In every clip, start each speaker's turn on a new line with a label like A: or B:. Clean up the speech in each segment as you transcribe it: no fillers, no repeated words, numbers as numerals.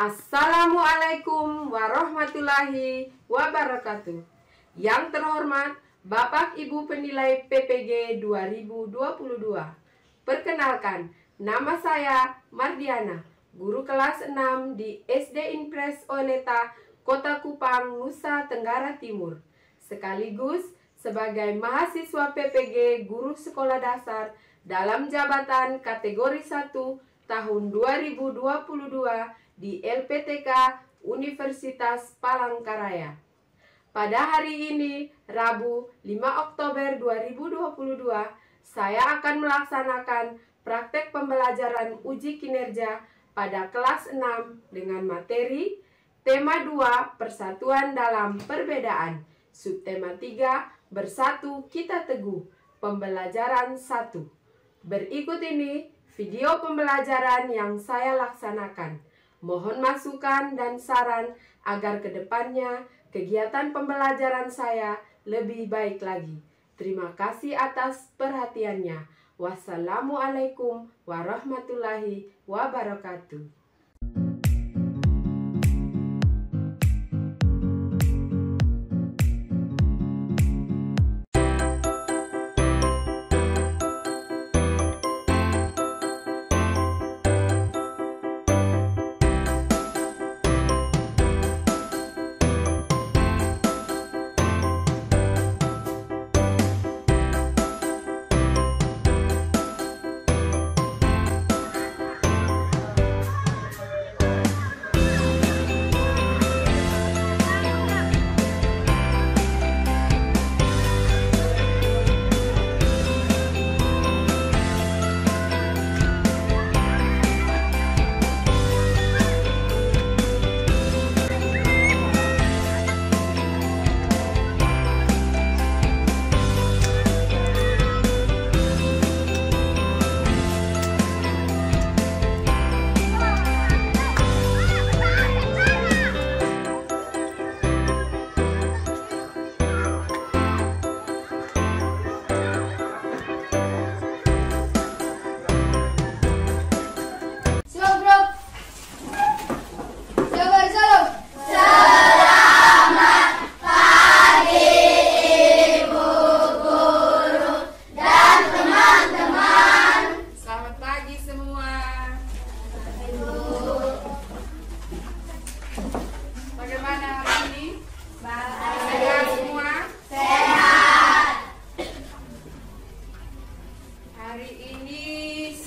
A: Assalamualaikum warahmatullahi wabarakatuh. Yang terhormat Bapak Ibu Penilai PPG 2022. Perkenalkan, nama saya Mardiana, guru kelas 6 di SD Impres Oleta, Kota Kupang, Nusa Tenggara Timur. Sekaligus sebagai mahasiswa PPG Guru Sekolah Dasar dalam jabatan kategori 1 tahun 2022 di LPTK Universitas Palangkaraya. Pada hari ini, Rabu 5 Oktober 2022, saya akan melaksanakan praktek pembelajaran uji kinerja pada kelas 6 dengan materi tema 2 Persatuan dalam Perbedaan, subtema 3 Bersatu Kita Teguh, pembelajaran 1. Berikut ini video pembelajaran yang saya laksanakan. Mohon masukan dan saran agar kedepannya kegiatan pembelajaran saya lebih baik lagi. Terima kasih atas perhatiannya. Wassalamualaikum warahmatullahi wabarakatuh.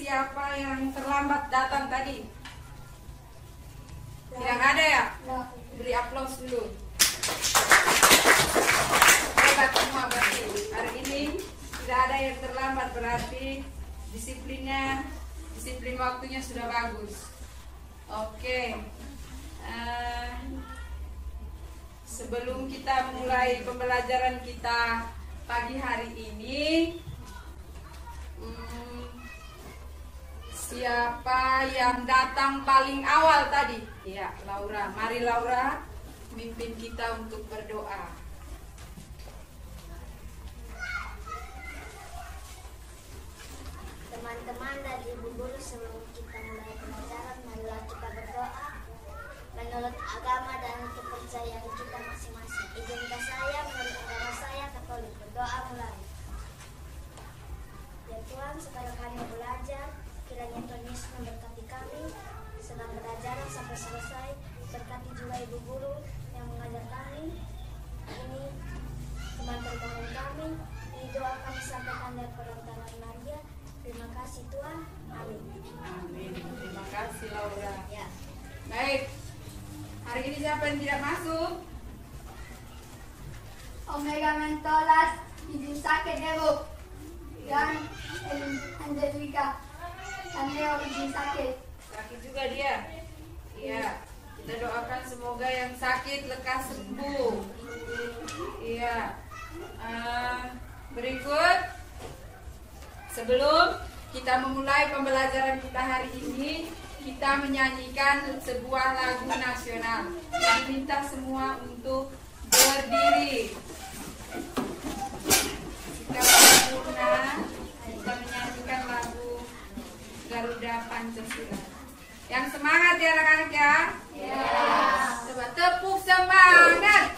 A: Siapa yang terlambat datang tadi? Tidak ada ya? Beri aplaus dulu. Hebat semua berarti. Hari ini tidak ada yang terlambat, berarti disiplin waktunya sudah bagus. Oke. Sebelum kita mulai pembelajaran kita pagi hari ini, siapa yang datang paling awal tadi? Ya, Laura. Mari Laura, mimpin kita untuk berdoa.
B: Teman-teman dan ibu guru, sebelum kita mulai pelajaran, marilah kita berdoa menurut agama dan kepercayaan kita masing-masing. Izinkan saya menurut agama saya Katolik berdoa mulai. Ya Tuhan, sekarang kami belajar, kiranya Tuhan Yesus memberkati kami sedang belajar sampai selesai. Berkati juga ibu guru yang mengajar kami. Ini teman terbangun kami. Ini doa kami sampaikan dari perantaraan Maria. Terima kasih Tuhan. Amin.
A: Amin. Terima kasih Laura.
B: Ya.
A: Baik. Hari ini siapa yang tidak masuk?
C: Omega Mentolas, izin sakit Debu, dan Angelica, Neo izin sakit.
A: Sakit juga dia. Iya. Kita doakan semoga yang sakit lekas sembuh. Iya. Berikut, sebelum kita memulai pembelajaran kita hari ini, kita menyanyikan sebuah lagu nasional. Kami minta semua untuk berdiri. Kita sempurna, kita menyanyikan lagu Garuda Pancasila. Yang semangat ya anak-anak ya. Coba tepuk semangat.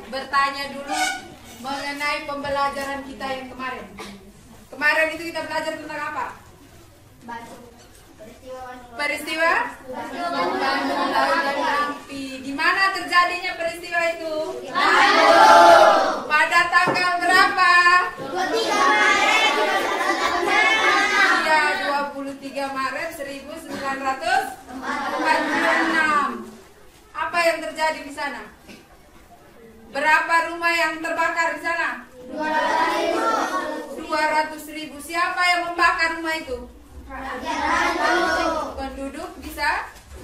A: Bertanya dulu mengenai pembelajaran kita yang kemarin. Kemarin itu kita belajar tentang apa? Peristiwa Bandung Lautan Api. Di mana terjadinya peristiwa itu? Pada tanggal berapa?
C: 23 Maret.
A: Iya, 23 Maret 1946. Apa yang terjadi di sana? Berapa rumah yang terbakar di sana? 200.000. Siapa yang membakar rumah itu? Penduduk di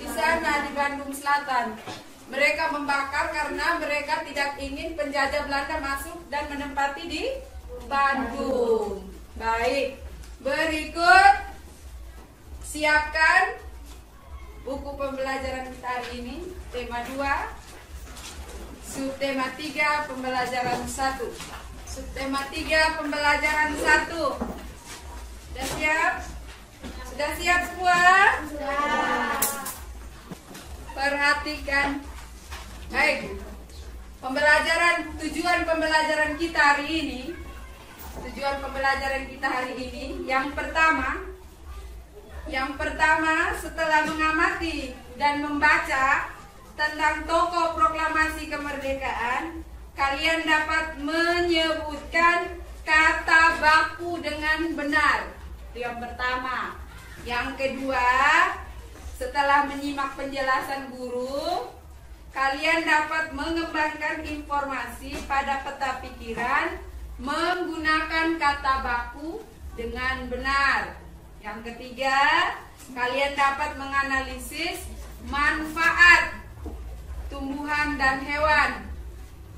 A: sana di Bandung Selatan. Mereka membakar karena mereka tidak ingin penjajah Belanda masuk dan menempati di Bandung. Baik, berikut siapkan buku pembelajaran kita hari ini. Tema 2, subtema 3, pembelajaran 1. Subtema 3, pembelajaran 1. Sudah siap? Sudah siap semua? Sudah. Perhatikan. Baik. Tujuan pembelajaran kita hari ini. Tujuan pembelajaran kita hari ini yang pertama setelah mengamati dan membaca tentang tokoh proklamasi kemerdekaan, kalian dapat menyebutkan kata baku dengan benar. Itu yang pertama. Yang kedua, setelah menyimak penjelasan guru, kalian dapat mengembangkan informasi pada peta pikiran menggunakan kata baku dengan benar. Yang ketiga, kalian dapat menganalisis manfaat tumbuhan dan hewan.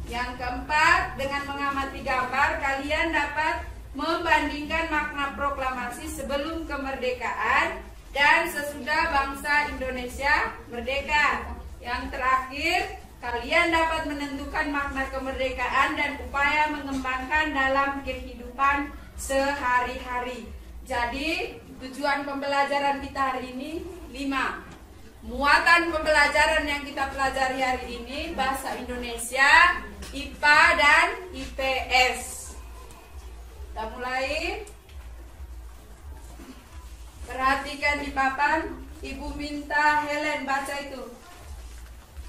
A: Yang keempat, dengan mengamati gambar, kalian dapat membandingkan makna proklamasi sebelum kemerdekaan dan sesudah bangsa Indonesia merdeka. Yang terakhir, kalian dapat menentukan makna kemerdekaan dan upaya mengembangkan dalam kehidupan sehari-hari. Jadi, tujuan pembelajaran kita hari ini 5. Muatan pembelajaran yang kita pelajari hari ini, bahasa Indonesia, IPA dan IPS. Kita mulai. Perhatikan di papan. Ibu minta Helen baca itu.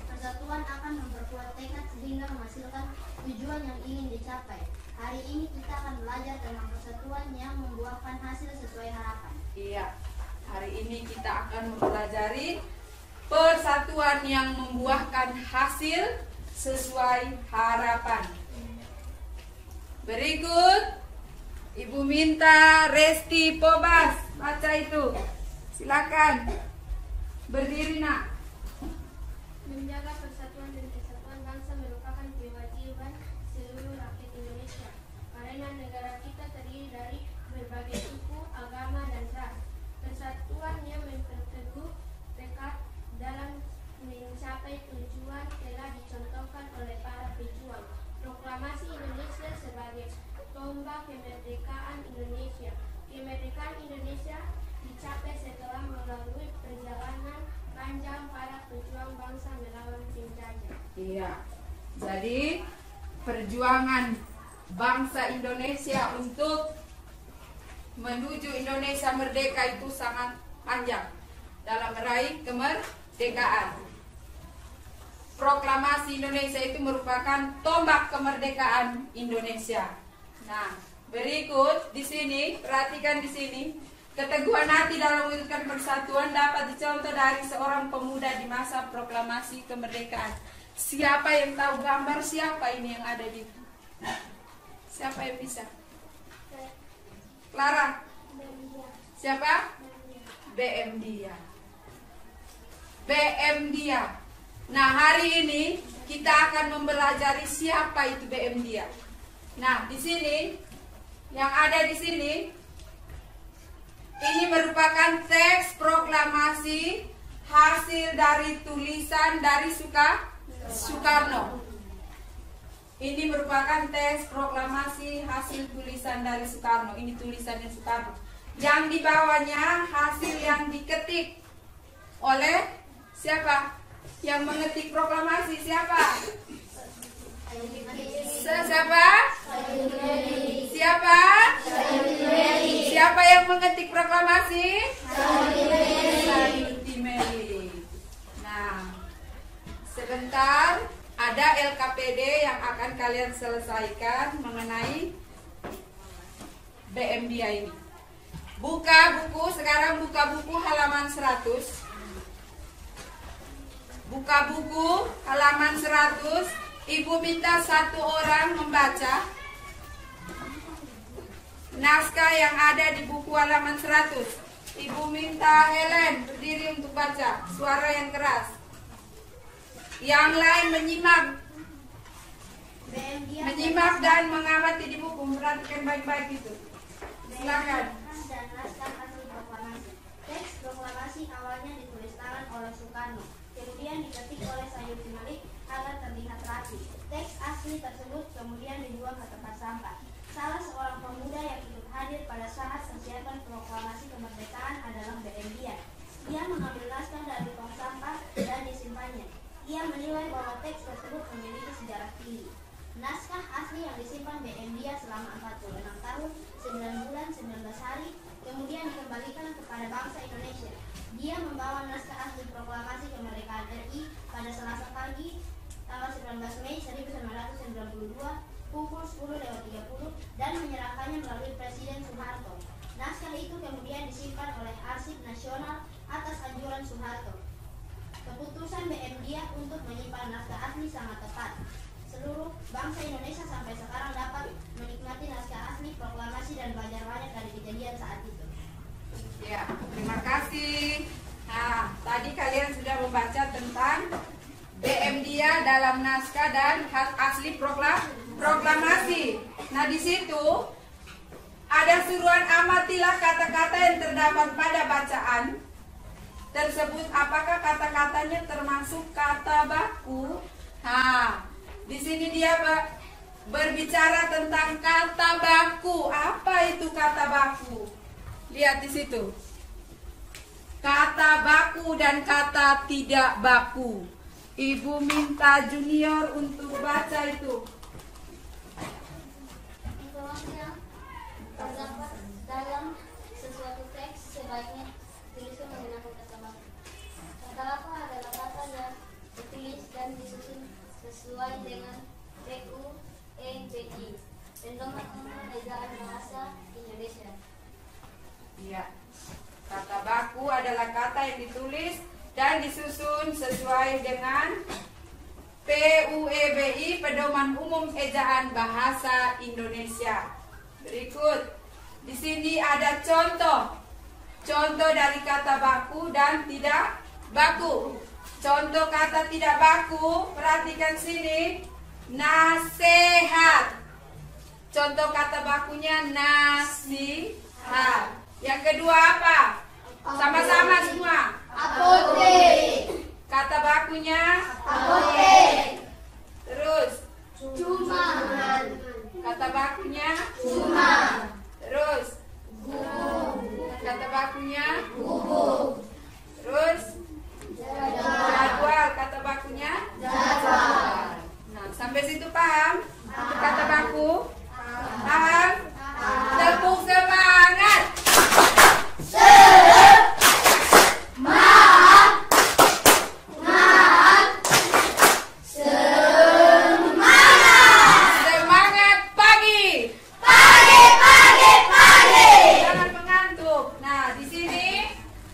B: Persatuan akan memperkuat tekad sehingga menghasilkan tujuan yang ingin dicapai. Hari ini kita akan belajar tentang persatuan yang membuahkan hasil sesuai harapan.
A: Iya, hari ini kita akan mempelajari persatuan yang membuahkan hasil sesuai harapan. Berikut, Ibu minta Resti Pobas baca itu. Silakan. Berdiri, Nak.
B: Menjaga persatuan dan kesatuan bangsa merupakan kewajiban seluruh rakyat Indonesia. Karena negara kita terdiri dari berbagai suku, agama, dan ras. Persatuannya memperteguh tekad dalam mencapai tujuan telah dicontohkan oleh para pejuang. Proklamasi Indonesia sebagai tombak kemerdekaan Indonesia. Kemerdekaan Indonesia dicapai setelah melalui perjalanan panjang para pejuang bangsa melawan penjajah.
A: Iya. Jadi perjuangan bangsa Indonesia untuk menuju Indonesia merdeka itu sangat panjang dalam meraih kemerdekaan. Proklamasi Indonesia itu merupakan tombak kemerdekaan Indonesia. Nah, berikut di sini, perhatikan di sini. Keteguhan hati dalam mewujudkan persatuan dapat dicontoh dari seorang pemuda di masa proklamasi kemerdekaan. Siapa yang tahu gambar siapa ini yang ada di? Siapa yang bisa? Clara. Siapa? BM Dia. BM Dia. Nah, hari ini kita akan mempelajari siapa itu BM Dia. Nah, di sini yang ada di sini ini merupakan teks proklamasi hasil dari tulisan dari Soekarno. Ini merupakan teks proklamasi hasil tulisan dari Soekarno. Ini tulisannya Soekarno. Yang di bawahnya hasil yang diketik oleh siapa? Yang mengetik proklamasi siapa? Siapa? Siapa? Siapa yang mengetik proklamasi? Sayuti. Nah, sebentar ada LKPD yang akan kalian selesaikan mengenai BM Dia ini. Buka buku, sekarang buka buku halaman 100. Buka buku halaman 100. Ibu minta satu orang membaca naskah yang ada di buku halaman 100. Ibu minta Helen berdiri untuk baca, suara yang keras. Yang lain menyimak dan mengamati di buku, perhatikan baik-baik itu. Silakan.
B: Teks proklamasi awalnya ditulis tangan oleh Soekarno, kemudian diketik oleh Sayuti agar terlihat rapi. Teks asli tersebut kemudian dibuang ke tempat sampah. Salah seorang pemuda yang ikut hadir pada saat persiapan proklamasi kemerdekaan adalah BM Dia. Ia mengambil naskah dari tong sampah dan disimpannya. Ia menilai bahwa teks tersebut memiliki sejarah tinggi. Naskah asli yang disimpan BM Dia selama 46 tahun, 9 bulan, 19 hari, kemudian dikembalikan kepada bangsa Indonesia. Dia membawa naskah asli proklamasi kemerdekaan RI pada Selasa pagi, tanggal 19 Mei 1992, pukul 10.30 dan menyerahkannya melalui Presiden Soeharto. Naskah itu kemudian disimpan oleh Arsip Nasional atas anjuran Soeharto. Keputusan BM Dia untuk menyimpan naskah asli sangat tepat. Seluruh bangsa Indonesia sampai sekarang dapat menikmati naskah asli proklamasi dan belajar banyak dari kejadian saat itu.
A: Ya, terima kasih. Nah, tadi kalian sudah membaca tentang BM Dia dalam naskah dan hak asli proklamasi. Nah, di situ ada suruhan amatilah kata-kata yang terdapat pada bacaan tersebut. Apakah kata-katanya termasuk kata baku? Nah, di sini dia berbicara tentang kata baku. Apa itu kata baku? Lihat di situ. Kata baku dan kata tidak baku. Ibu minta junior untuk baca itu.
B: Informasi terdapat dalam sesuatu teks sebaiknya tuliskan menggunakan kata baku. Kata baku adalah kata yang ditulis dan disusun sesuai dengan PUEBI, Pedoman Umum Ejaan Bahasa Indonesia.
A: Iya. Kata baku adalah kata yang ditulis dan disusun sesuai dengan PUEBI, Pedoman Umum Ejaan Bahasa Indonesia. Berikut. Di sini ada contoh. Contoh dari kata baku dan tidak baku. Contoh kata tidak baku, perhatikan sini. Nasihat. Contoh kata bakunya nasihat. Yang kedua apa? Sama-sama semua.
C: Apotek.
A: Kata bakunya
C: Apotek.
A: terus.
C: Cuma.
A: Kata bakunya
C: Cuma.
A: terus. Kata bakunya
C: Bubuk.
A: terus. Jadwal. Kata bakunya
C: Jadwal.
A: Nah, sampai situ paham? Kata baku? Paham? Tepuk semangat. masuk. Nah, di sini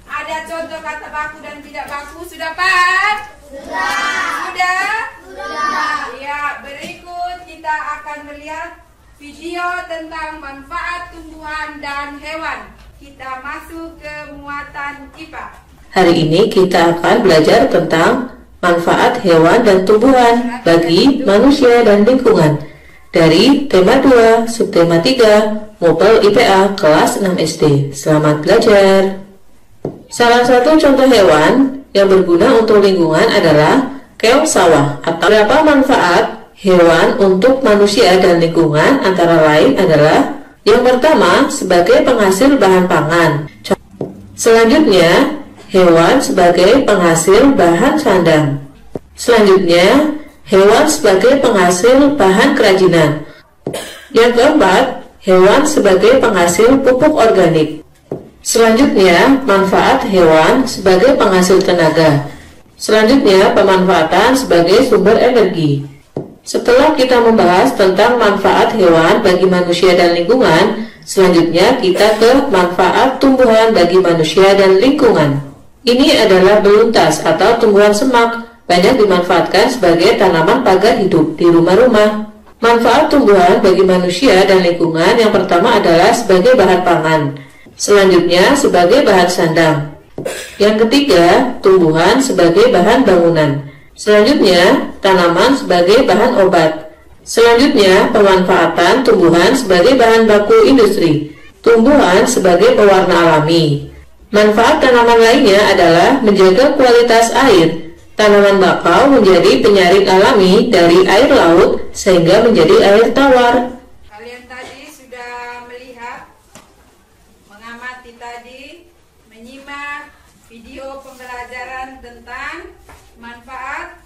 A: ada contoh kata baku dan tidak baku. Sudah, Pak? Sudah? Nah, ya, berikut kita akan melihat video tentang manfaat tumbuhan dan hewan. Kita masuk ke muatan IPA.
D: Hari ini kita akan belajar tentang manfaat hewan dan tumbuhan bagi manusia dan lingkungan dari tema 2, subtema 3, Mopel IPA kelas 6 SD. Selamat belajar. Salah satu contoh hewan yang berguna untuk lingkungan adalah keong sawah. Atau berapa manfaat hewan untuk manusia dan lingkungan antara lain adalah yang pertama sebagai penghasil bahan pangan. Selanjutnya hewan sebagai penghasil bahan sandang. Selanjutnya hewan sebagai penghasil bahan kerajinan. Yang keempat, hewan sebagai penghasil pupuk organik. Selanjutnya, manfaat hewan sebagai penghasil tenaga. Selanjutnya, pemanfaatan sebagai sumber energi. Setelah kita membahas tentang manfaat hewan bagi manusia dan lingkungan, selanjutnya kita ke manfaat tumbuhan bagi manusia dan lingkungan. Ini adalah beluntas atau tumbuhan semak, banyak dimanfaatkan sebagai tanaman pagar hidup di rumah-rumah. Manfaat tumbuhan bagi manusia dan lingkungan yang pertama adalah sebagai bahan pangan. Selanjutnya sebagai bahan sandang. Yang ketiga, tumbuhan sebagai bahan bangunan. Selanjutnya, tanaman sebagai bahan obat. Selanjutnya, pemanfaatan tumbuhan sebagai bahan baku industri. Tumbuhan sebagai pewarna alami. Manfaat tanaman lainnya adalah menjaga kualitas air. Tanaman bakau menjadi penyaring alami dari air laut sehingga menjadi air tawar.
A: Kalian tadi sudah melihat, mengamati tadi, menyimak video pembelajaran tentang manfaat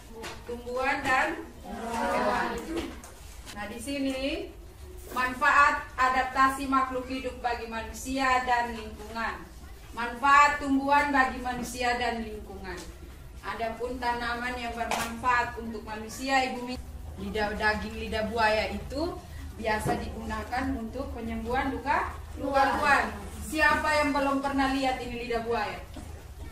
A: tumbuhan dan hewan. Nah, di sini manfaat adaptasi makhluk hidup bagi manusia dan lingkungan. Manfaat tumbuhan bagi manusia dan lingkungan. Adapun tanaman yang bermanfaat untuk manusia, Ibu daging lidah buaya itu biasa digunakan untuk penyembuhan luka-luka. Siapa yang belum pernah lihat ini lidah buaya?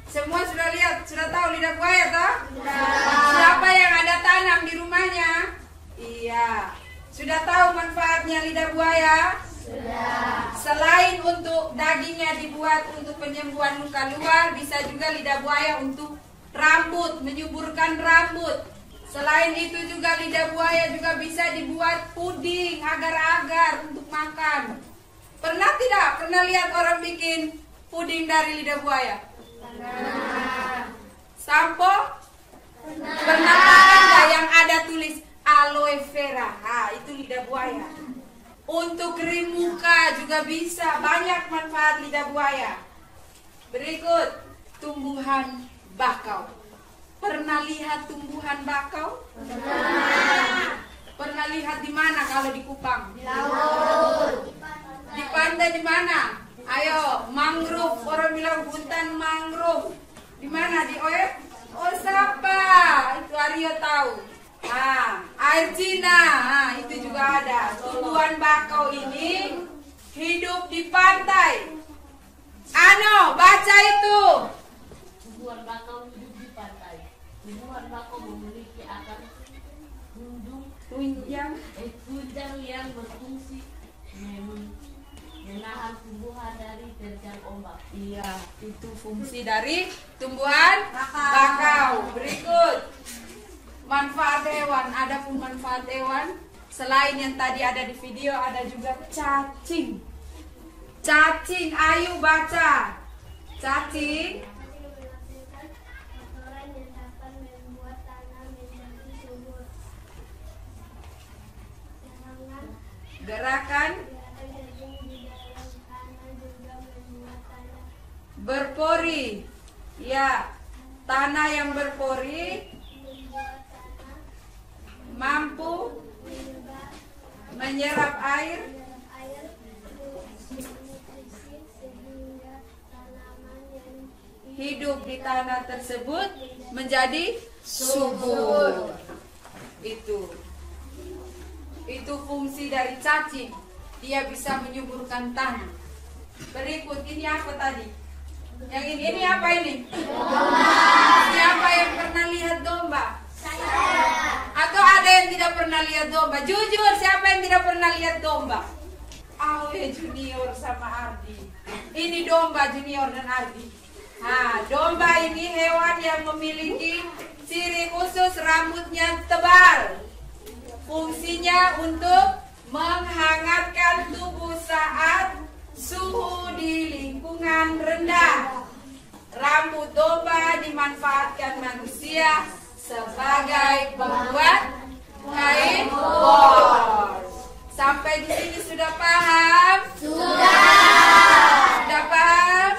A: Semua sudah lihat, sudah tahu lidah buaya toh? Siapa yang ada tanam di rumahnya? Iya. Sudah tahu manfaatnya lidah buaya? Sudah. Selain untuk dagingnya dibuat untuk penyembuhan luka luar, bisa juga lidah buaya untuk rambut, menyuburkan rambut. Selain itu juga lidah buaya juga bisa dibuat puding, agar-agar untuk makan. Pernah tidak? Pernah lihat orang bikin puding dari lidah buaya? Pernah. Sampo? Pernah. Pernah makan nggak yang ada tulis aloe vera? Nah, itu lidah buaya. Untuk krim muka juga bisa, banyak manfaat lidah buaya. Berikut, tumbuhan bakau. Pernah lihat tumbuhan bakau? Pernah. Pernah lihat di mana kalau di Kupang? Di laut. Di pantai di mana? Ayo, mangrove. Orang bilang hutan mangrove. Di mana? Di Osaka. Itu Aryo tahu. Air Cina. Itu juga ada. Tumbuhan bakau ini hidup di pantai. Baca itu.
E: Tumbuhan bakau hidup di pantai. Tumbuhan bakau memiliki akar tunjang yang berfungsi menahan tumbuhan dari terjang ombak.
A: Iya, itu fungsi dari tumbuhan bakau. Berikut, manfaat hewan. Adapun manfaat hewan, selain yang tadi ada di video, ada juga cacing. Cacing, ayo baca. Cacing. Gerakan berpori. Ya, tanah yang berpori mampu menyerap air hidup di tanah tersebut menjadi subur. Itu fungsi dari cacing. Dia bisa menyuburkan tanah. Berikut ini apa tadi? Yang ini apa ini? Siapa yang pernah lihat domba? Atau ada yang tidak pernah lihat domba? Jujur, siapa yang tidak pernah lihat domba? Awe Junior sama Ardi. Ini domba Junior dan Ardi. Nah, domba ini hewan yang memiliki ciri khusus rambutnya tebal. Fungsinya untuk menghangatkan tubuh saat suhu di lingkungan rendah. Rambut domba dimanfaatkan manusia sebagai pembuat kain bor. Sampai di sini sudah paham? Sudah paham?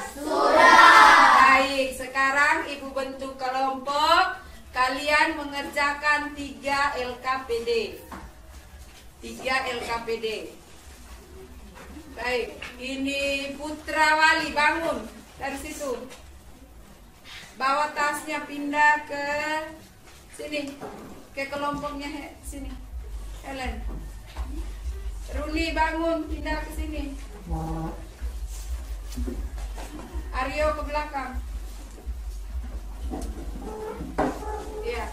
A: Baik, sekarang Ibu bentuk kelompok. Kalian mengerjakan 3 LKPD. 3 LKPD. Baik, ini Putra Wali, bangun dari situ. Bawa tasnya, pindah ke sini, ke kelompoknya sini. Helen, Runi bangun, pindah ke sini. Aryo ke belakang. Iya.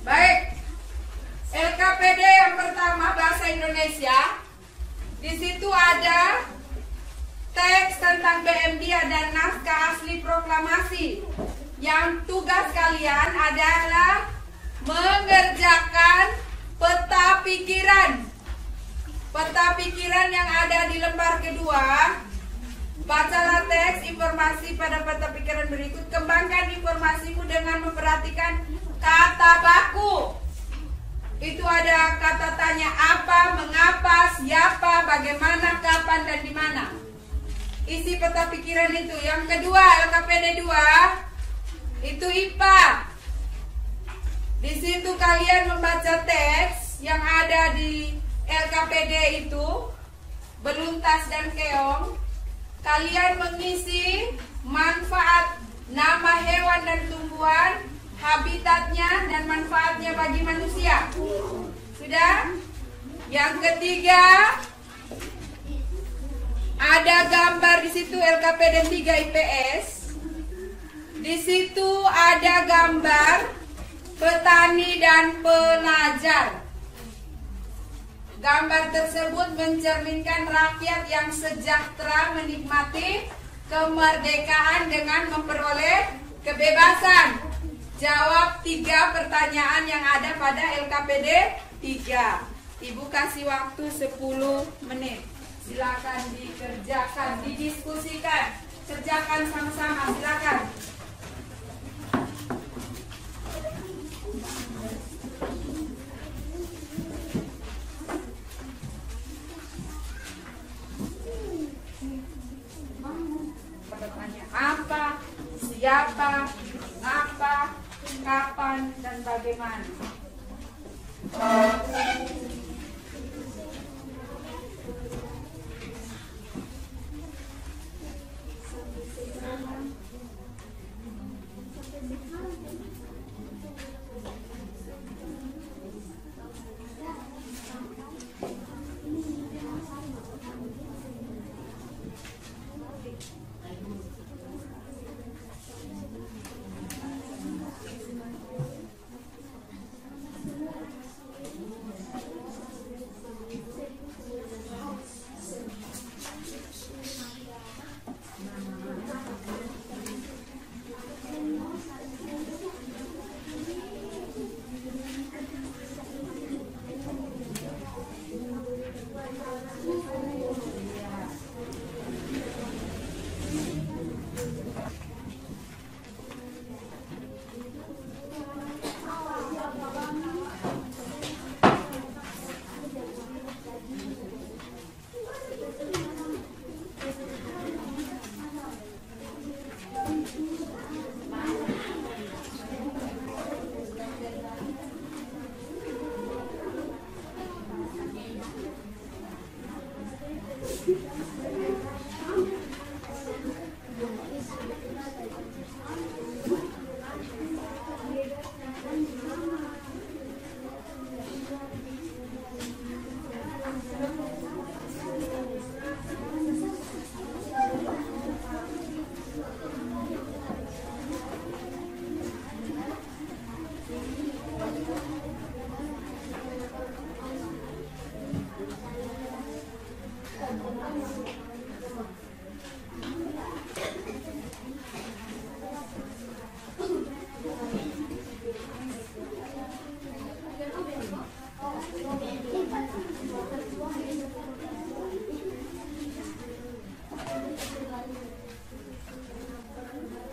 A: Baik, LKPD yang pertama bahasa Indonesia. Di situ ada teks tentang BMDIA dan naskah asli proklamasi. Yang tugas kalian adalah mengerjakan peta pikiran. Peta pikiran yang ada di lembar kedua. Bacalah teks informasi pada peta pikiran berikut. Kembangkan informasimu dengan memperhatikan kata baku. Itu ada kata tanya apa, mengapa, siapa, bagaimana, kapan, dan di mana. Isi peta pikiran itu. Yang kedua, LKPD 2, itu IPA. Di situ kalian membaca teks yang ada di LKPD itu, beluntas dan keong. Kalian mengisi manfaat nama hewan dan tumbuhan, habitatnya dan manfaatnya bagi manusia. Sudah? Yang ketiga, ada gambar di situ LKPD 3 IPS. Di situ ada gambar petani dan pelajar. Gambar tersebut mencerminkan rakyat yang sejahtera menikmati kemerdekaan dengan memperoleh kebebasan. Jawab 3 pertanyaan yang ada pada LKPD 3. Ibu kasih waktu 10 menit. Silakan dikerjakan, didiskusikan. Kerjakan sama-sama, silakan. Bertanya apa, siapa, mengapa, kapan, dan bagaimana.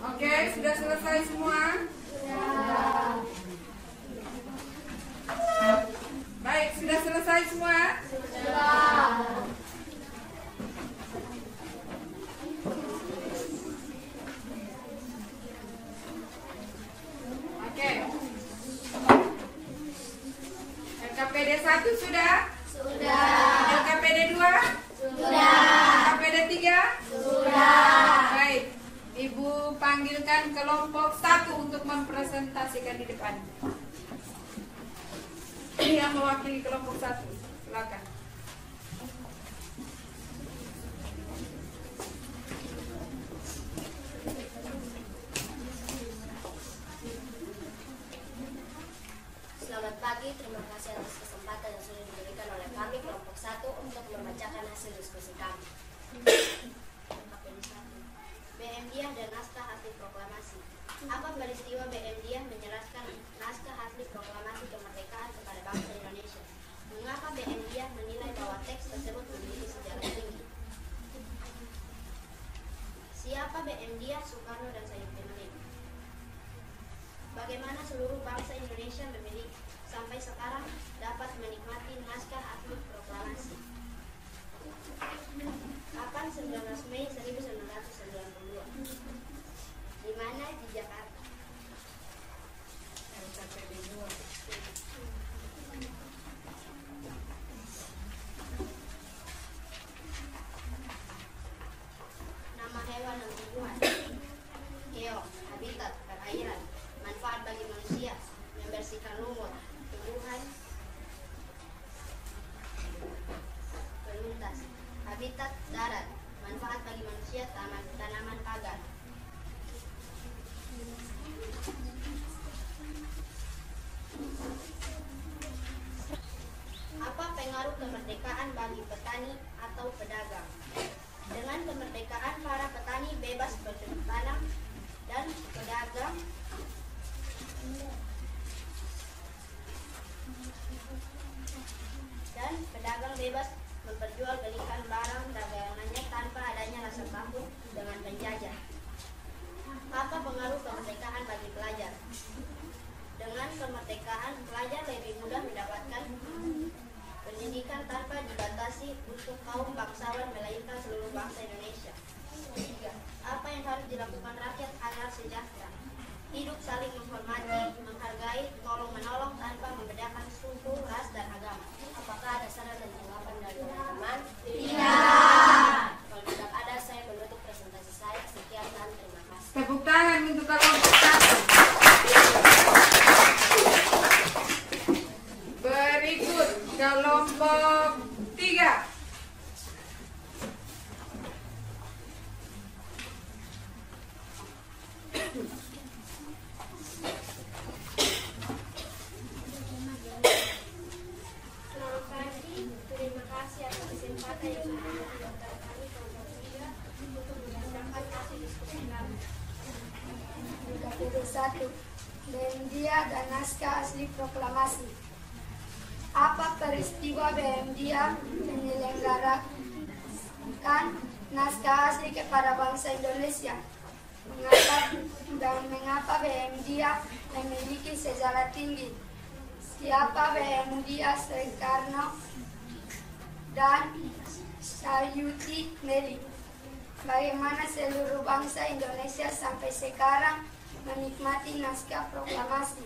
A: Oke, sudah selesai semua? Baik, sudah selesai semua? Oke. LKPD 1 sudah?
C: Sudah.
A: LKPD 2?
C: Sudah.
A: LKPD 3?
C: Sudah.
A: Baik. Ibu panggilkan kelompok 1 untuk mempresentasikan di depan. Yang mewakili kelompok 1, silakan.
B: Selamat pagi, terima kasih atas kesempatan yang sudah diberikan oleh kami kelompok 1 untuk membacakan hasil diskusi kami. BM Diah dan naskah asli proklamasi. Apa peristiwa BM Diah menjelaskan naskah asli proklamasi kemerdekaan kepada bangsa Indonesia? Mengapa BM Diah menilai bahwa teks tersebut memiliki sejarah tinggi? Siapa BM Diah, Soekarno, dan Sayuti Menik? Bagaimana seluruh bangsa Indonesia memiliki sampai sekarang dapat menikmati naskah asli proklamasi? Kapan 19 Mei 1992? Di mana? Di Jakarta. Nama hewan dan tumbuhan. Keong, habitat, perairan, manfaat bagi manusia, membersihkan lumut, tumbuhan, peluntas, habitat, darat, manfaat bagi manusia, tanaman pagar. Apa pengaruh kemerdekaan bagi petani atau pedagang? Dengan kemerdekaan, para petani bebas bercocok tanam dan pedagang bebas memperjualbelikan barang dagangannya tanpa adanya rasa takut dengan penjajah. Apa pengaruh kemerdekaan bagi pelajar? Dengan kemerdekaan, pelajar lebih mudah mendapatkan pendidikan tanpa dibatasi untuk kaum bangsawan melainkan seluruh bangsa Indonesia. 3. Apa yang harus dilakukan rakyat agar sejahtera? Hidup saling menghormati, menghargai, tolong-menolong tanpa membedakan suku, ras, dan agama. Apakah ada saran dan tanggapan dari teman-teman?
C: Tidak.
B: Kalau tidak ada, saya menutup presentasi saya. Sekian dan terima kasih.
A: Tepuk tangan untuk kelompok 1. Berikut kelompok 3.
B: Selamat pagi, terima kasih atas kesempatan yang sudah diberikan kami kelompok 3 untuk membacakan hasil diskusi kami.
C: LKPD 1. BM Diah dan naskah asli proklamasi. Apa peristiwa BM Diah menyelenggarakan naskah asli kepada bangsa Indonesia? Mengapa BM Diah memiliki sejarah tinggi? Siapa BM Diah, Soekarno, dan Sayuti Melik? Bagaimana seluruh bangsa Indonesia sampai sekarang menikmati naskah proklamasi?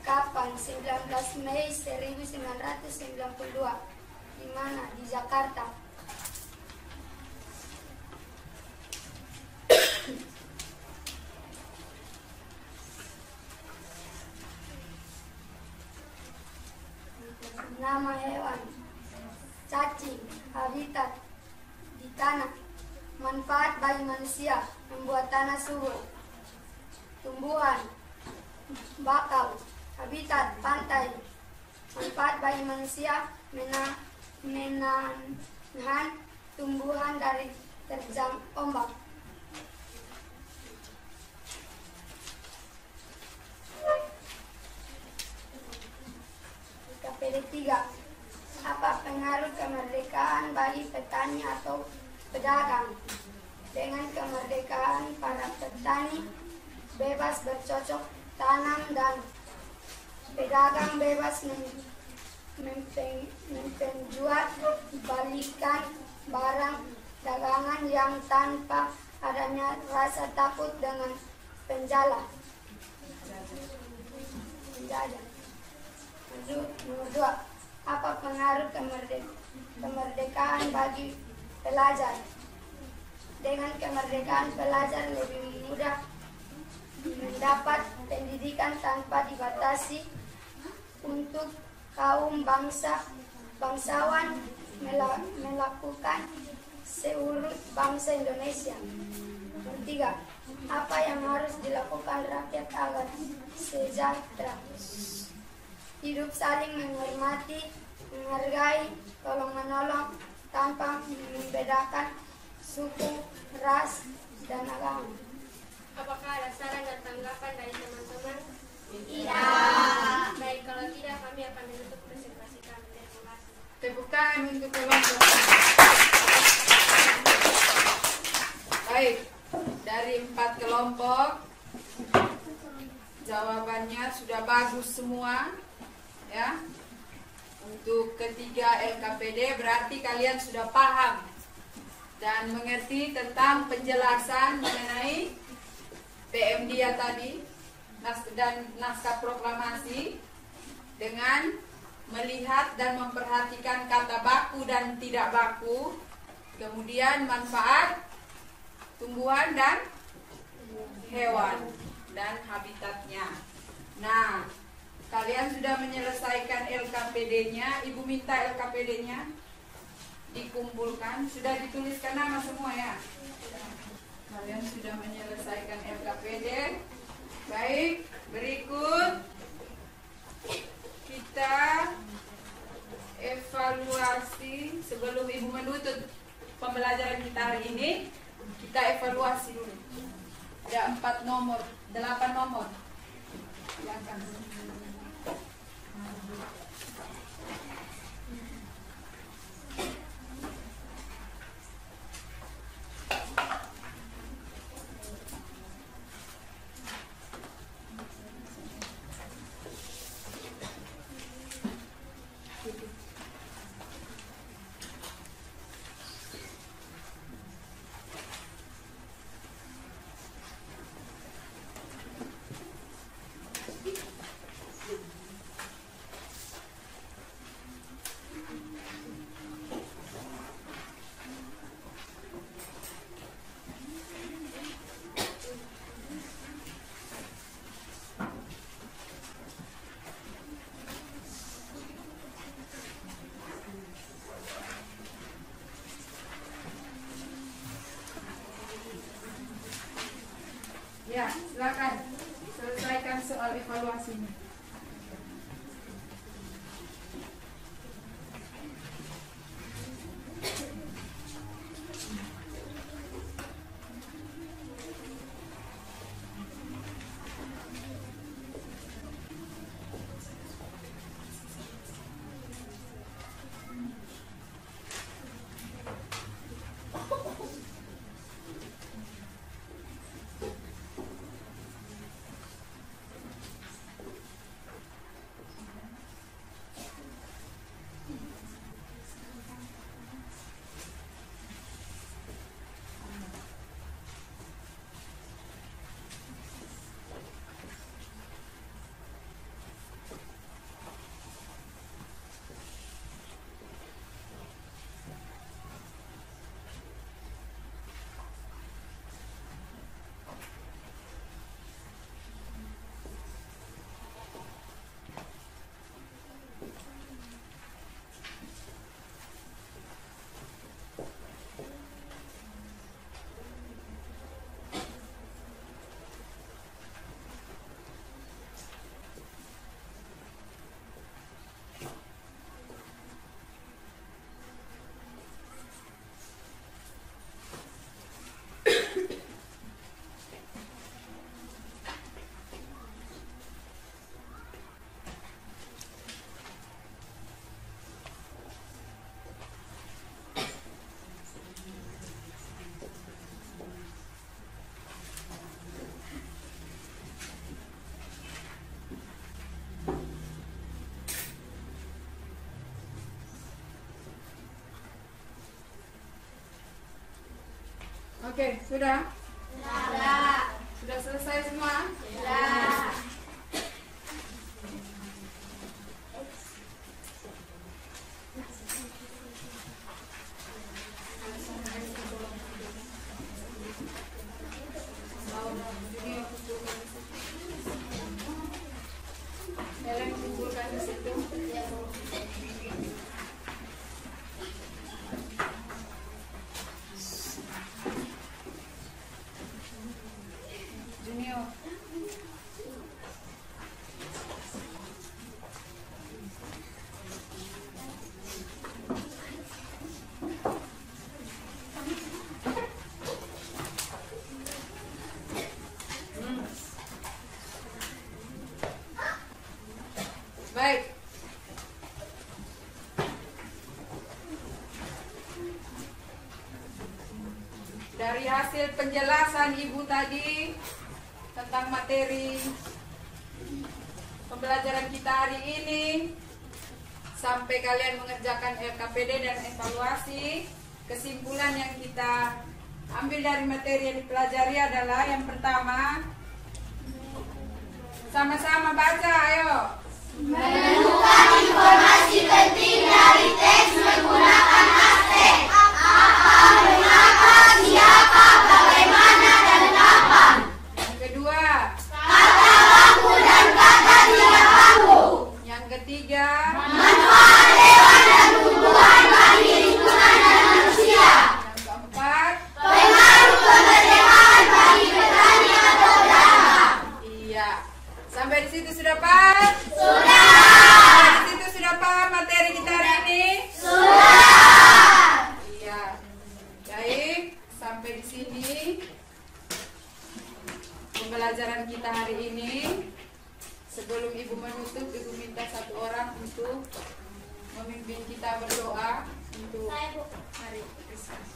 C: Kapan? 19 Mei 1992. Di mana? Di Jakarta. Nama hewan: cacing. Habitat: di tanah. Manfaat bagi manusia: membuat tanah subur. Tumbuhan: bakau. Habitat: pantai. Manfaat bagi manusia: menahan tumbuhan dari terjang ombak. KPD Ketiga, apa pengaruh kemerdekaan bagi petani atau pedagang? Dengan kemerdekaan, para petani bebas bercocok tanam dan pedagang bebas mempenjual balikan barang dagangan yang tanpa adanya rasa takut dengan penjajah. Nomor 2. Apa pengaruh kemerdekaan bagi pelajar? Dengan kemerdekaan, pelajar lebih mudah mendapat pendidikan tanpa dibatasi. Untuk kaum bangsawan melakukan seluruh bangsa Indonesia. Nomor 3. Apa yang harus dilakukan rakyat agar sejahtera? Hidup saling menghormati, menghargai, tolong-menolong tanpa membedakan suku, ras, dan agama.
B: Apakah ada saran dan tanggapan dari teman-teman?
C: Iya.
B: Baik, kalau tidak kami akan menutup presentasi kami. Terima kasih.
A: Tepuk tangan untuk kelompok. Baik, dari 4 kelompok jawabannya sudah bagus semua, ya. Untuk ketiga LKPD berarti kalian sudah paham dan mengerti tentang penjelasan mengenai PM dia tadi dan naskah proklamasi dengan melihat dan memperhatikan kata baku dan tidak baku, kemudian manfaat tumbuhan dan hewan dan habitatnya. Nah, kalian sudah menyelesaikan LKPD-nya. Ibu minta LKPD-nya dikumpulkan. Sudah dituliskan nama semua ya? Kalian sudah menyelesaikan LKPD. Baik, berikut kita evaluasi. Sebelum Ibu menutup pembelajaran kita hari ini, kita evaluasi dulu. Ada 8 nomor. Silakan. Ya, silakan selesaikan soal evaluasinya. Oke, sudah? Sudah selesai semua? Helen kumpulkan di situ. Junior. Baik. Dari hasil penjelasan Ibu tadi tentang materi pembelajaran kita hari ini, sampai kalian mengerjakan LKPD dan evaluasi, kesimpulan yang kita ambil dari materi yang dipelajari adalah yang pertama, sama-sama baca, ayo.
C: Menemukan informasi penting dari teks menggunakan hashtag. Apa, mengapa, siapa, bagaimana, dan kapan.
A: Yang kedua,
C: Kata baku dan kata tidak baku.
A: yang ketiga,
C: Manfaat hewan dan tumbuhan bagi lingkungan dan manusia.
A: yang keempat,
C: Pengaruh kemerdekaan bagi petani atau pedagang.
A: iya. Sampai di situ sudah paham?
C: Sudah.
A: Sampai di situ sudah paham materi kita hari ini?
C: Sudah.
A: Iya. Baik, sampai di sini pembelajaran kita hari ini. Sebelum Ibu menutup, Ibu minta satu orang untuk memimpin kita berdoa untuk hari Kristus.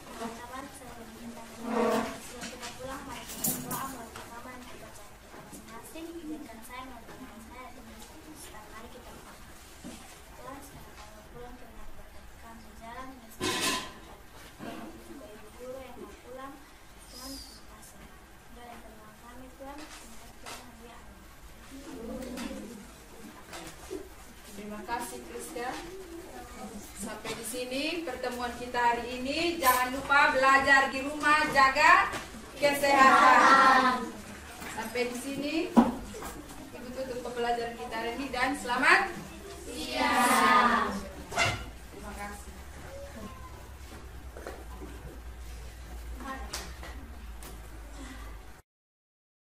B: Teman-teman, saya meminta sebelum kita pulang, mari kita berdoa melalui rekaman yang dibaca kita masing-masing. Izinkan saya melakukan saya dengan sebentar. Mari kita berdoa. Tuhan, sekarang kami pulang ke rumah berkatkan berjalan dengan semangat. Begitu juga ibu guru yang mau pulang. Tuhan, terima kasih. Doa yang terima kami Tuhan, terima kasih Tuhan, hadiah.
A: Terima kasih Krisda. Sampai di sini pertemuan kita hari ini. Jangan lupa belajar di rumah, jaga kesehatan. Sampai di sini Ibu tutup pembelajaran kita hari ini dan selamat siang.